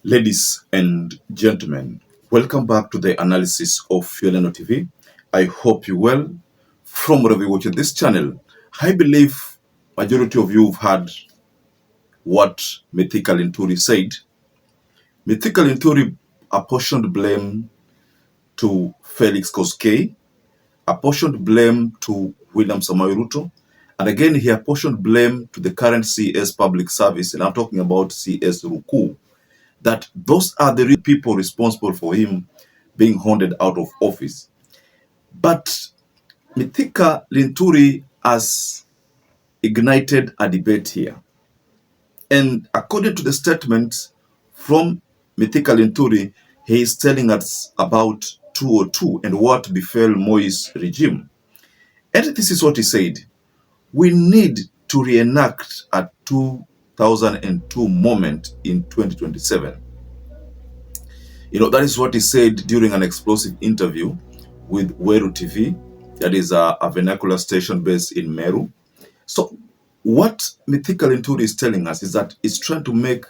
Ladies and gentlemen, welcome back to the analysis of YOLENO TV. I hope you well from wherever you watch this channel. I believe majority of you have heard what Mithika Linturi said. Mithika Linturi apportioned blame to Felix Koskei, apportioned blame to William Samoei Ruto, and again he apportioned blame to the current CS Public Service, and I'm talking about CS Ruku, that those are the real people responsible for him being hounded out of office. But Mithika Linturi has ignited a debate here. And according to the statement from Mithika Linturi, he is telling us about 202 and what befell Moi's regime. And this is what he said: we need to reenact a 2002 moment in 2027. That is what he said during an explosive interview with MERU TV, that is a vernacular station based in MERU. So what Mithika Linturi is telling us is that he's trying to make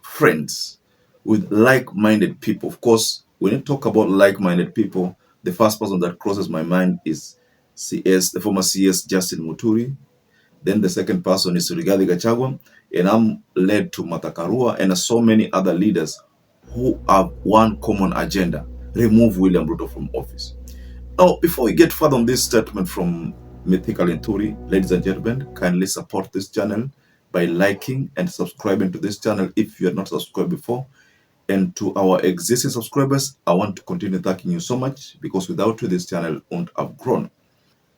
friends with like-minded people. Of course, when you talk about like-minded people, the first person that crosses my mind is the former CS Justin Muturi. Then the second person is Rigathi Gachagua, and I'm led to Martha Karua and so many other leaders who have one common agenda: remove William Ruto from office. Now, before we get further on this statement from Mithika Linturi, ladies and gentlemen, kindly support this channel by liking and subscribing to this channel if you are not subscribed before. And to our existing subscribers, I want to continue thanking you so much, because without you, this channel won't have grown.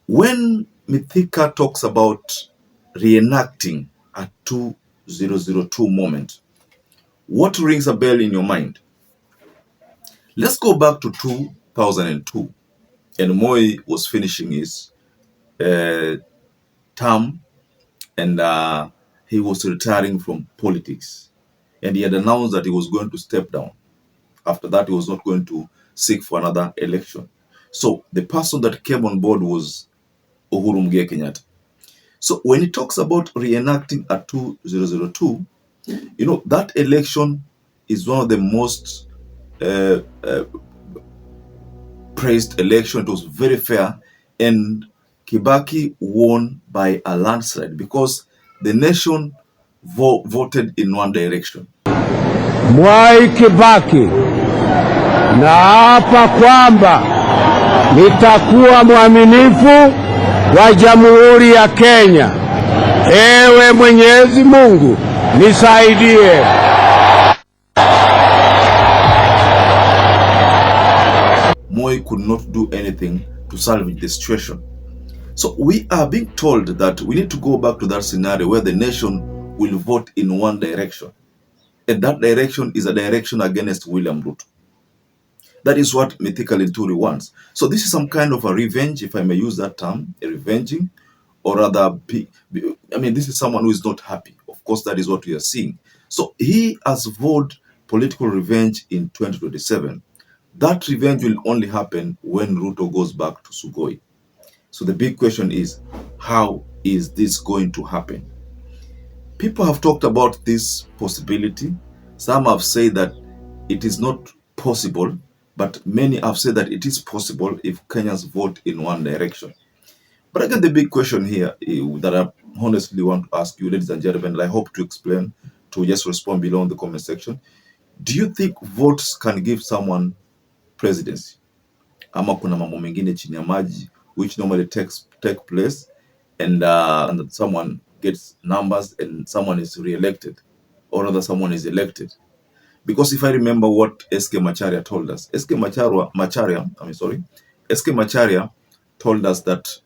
When Mithika talks about reenacting a 2002 moment, what rings a bell in your mind? Let's go back to 2002, and Moi was finishing his term, and he was retiring from politics, and he had announced that he was going to step down. After that, he was not going to seek for another election. So the person that came on board was Uhuru Muigai Kenyatta. So when he talks about reenacting a 2002, that election is one of the most praised election. It was very fair, and Kibaki won by a landslide because the nation voted in one direction. Mwai Kibaki, naapa kwamba nitakuwa mwaminifu wa Jamhuri ya Kenya. Ewe Mwenyezi Mungu nisaidie. Moi could not do anything to salvage the situation. So we are being told that we need to go back to that scenario where the nation will vote in one direction. And that direction is a direction against William Ruto. That is what Mithika Linturi wants. So this is some kind of a revenge, if I may use that term, a revenging, or rather, this is someone who is not happy. Of course, that is what we are seeing. So he has vowed political revenge in 2027. That revenge will only happen when Ruto goes back to Sugoi. So the big question is, how is this going to happen? People have talked about this possibility. Some have said that it is not possible, but many have said that it is possible if Kenyans vote in one direction. But again, the big question here that I honestly want to ask you, ladies and gentlemen, and I hope to explain, to just respond below in the comment section. Do you think votes can give someone presidency? Ama kuna mambo mengine chini ya maji which normally take place, and someone gets numbers and someone is re-elected, or rather someone is elected? Because if I remember what SK Macharia told us, SK Macharia told us that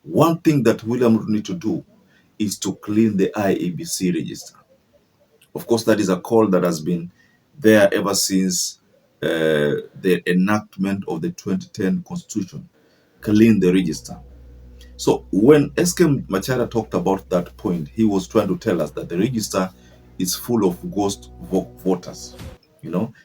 one thing that William Ruto need to do is to clean the IEBC register. Of course, that is a call that has been there ever since the enactment of the 2010 Constitution, clean the register. So when SK Macharia talked about that point, he was trying to tell us that the register is full of ghost voters.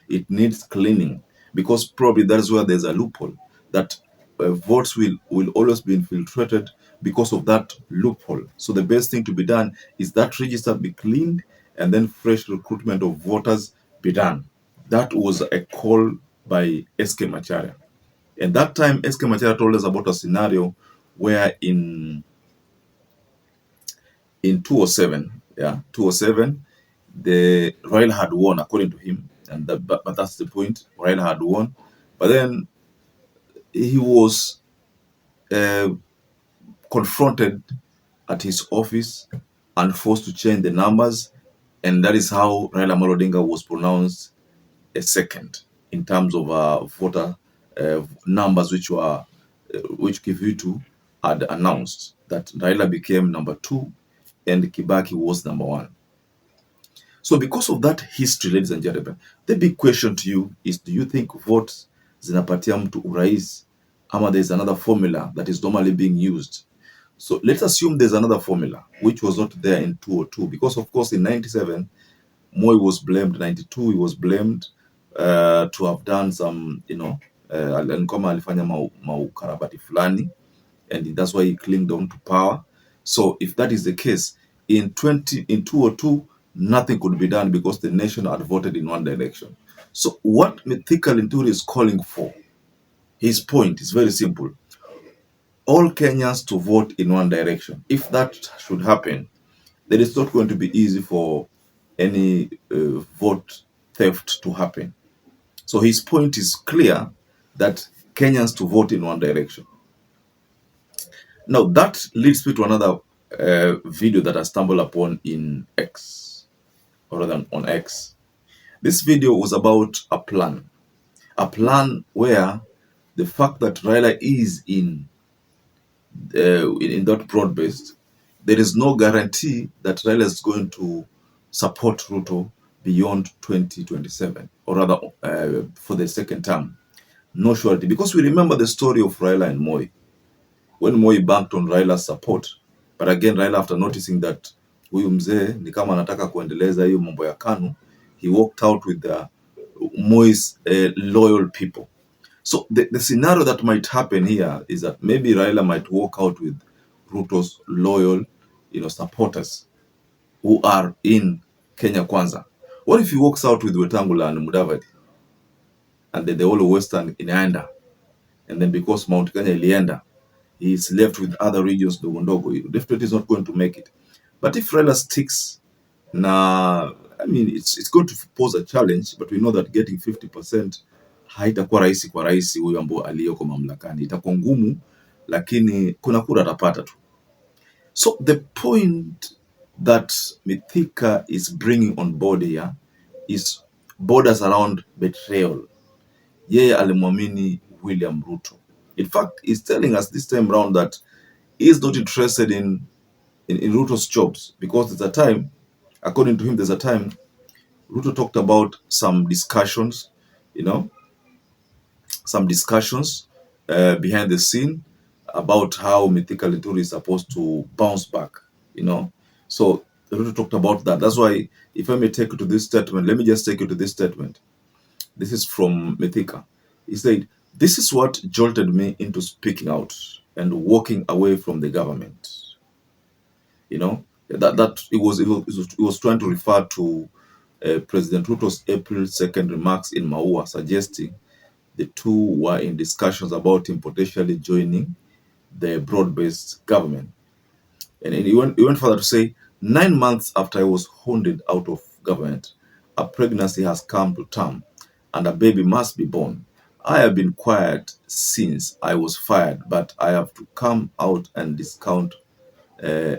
It needs cleaning, because probably that's where there's a loophole, that votes will always be infiltrated because of that loophole. So the best thing to be done is that register be cleaned, and then fresh recruitment of voters be done. That was a call by SK Macharia. And that time, SK Macharia told us about a scenario where in 2007, 2007, the Raila had won, according to him, and but that's the point. Raila had won, but then he was uh, confronted at his office and forced to change the numbers, and that is how Raila Amolo Odinga was pronounced a second in terms of voter numbers, which Kivitu had announced that Raila became number 2 and Kibaki was number 1. So because of that history, ladies and gentlemen, the big question to you is, do you think votes zinapatia mtu urais ama there's another formula that is normally being used? So let's assume there's another formula which was not there in 2002, because of course in 97 Moi was blamed, 92 he was blamed to have done some, kama alifanya maukarabati fulani, and that's why he clinged on to power. So if that is the case, in 2002, nothing could be done because the nation had voted in one direction. So what Mithika Linturi is calling for, his point is very simple. All Kenyans to vote in one direction. If that should happen, then it's not going to be easy for any vote theft to happen. So his point is clear, that Kenyans to vote in one direction. Now that leads me to another video that I stumbled upon in X, or rather on X. This video was about a plan where the fact that Raila is in that broad-based, there is no guarantee that Raila is going to support Ruto beyond 2027, or rather for the second term. No surety, because we remember the story of Raila and Moi. When Moi banked on Raila's support, but again Raila, after noticing that huyu mzee ni kama anataka kuendeleza hiyo mambo ya KANU, he walked out with Moi's loyal people. So the scenario that might happen here is that maybe Raila might walk out with Ruto's loyal, supporters who are in Kenya Kwanza. What if he walks out with Wetangula and Mudavadi, and then the whole Western inaenda, and then because Mount Kenya ilienda, he is left with other regions ndogo ndogo? Definitely is not going to make it. But if Raila sticks, it's going to pose a challenge, but we know that getting 50% haitakuwa rahisi kwa rais huyu ambao aliyoko mamlakani. Itakuwa ngumu, lakini kuna kura atapata tu. So the point that Mithika is bringing on board here is borders around betrayal. Yeye alimwamini William Ruto. In fact, he's telling us this time around that he is not interested in Ruto's jobs, because there's a time, according to him, there's a time Ruto talked about some discussions, behind the scene about how Mithika Linturi is supposed to bounce back, So Ruto talked about that. That's why, if I may take you to this statement, let me just take you to this statement. This is from Mithika. He said, "This is what jolted me into speaking out and walking away from the government." That it was trying to refer to President Ruto's April 2nd remarks in Maua, suggesting the two were in discussions about him potentially joining the broad-based government. And he went further to say, 9 months after I was hounded out of government, a pregnancy has come to term and a baby must be born. I have been quiet since I was fired, but I have to come out and discount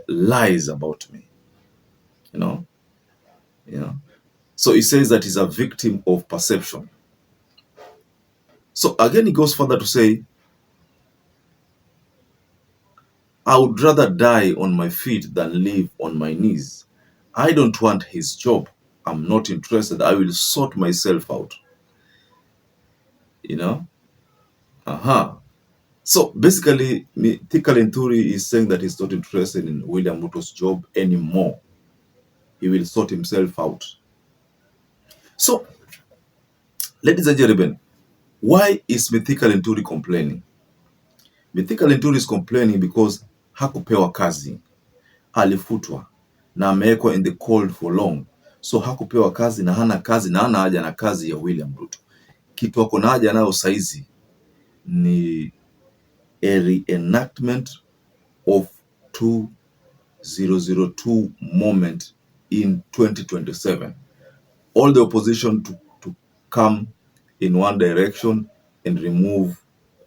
lies about me. So he says that he's a victim of perception. So again, he goes further to say, I would rather die on my feet than live on my knees. I don't want his job. I'm not interested. I will sort myself out. So basically, Mithika Linturi is saying that he's not interested in William Ruto's job anymore. He will sort himself out. So, ladies and gentlemen, why is Mithika Linturi complaining? Mithika Linturi is complaining because hakupewa kazi, alifutwa, na amewekwa in the cold for long. So hakupewa kazi na hana kazi na hana haja na kazi ya William Ruto. Kitu ako na haja nayo saizi ni a reenactment of 2002 moment in 2027. All the opposition to come in one direction and remove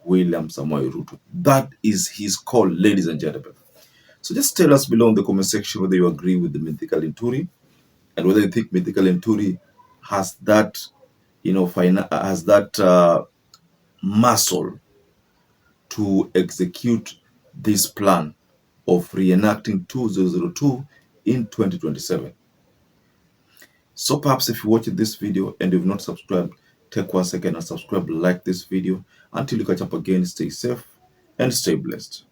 William Samoei Ruto. That is his call, ladies and gentlemen. So just tell us below in the comment section whether you agree with the Mithika Linturi and whether you think Mithika Linturi has that, has that muscle to execute this plan of reenacting 2002 in 2027. So perhaps if you're watching this video and you've not subscribed, take 1 second and subscribe, like this video. Until you catch up again, stay safe and stay blessed.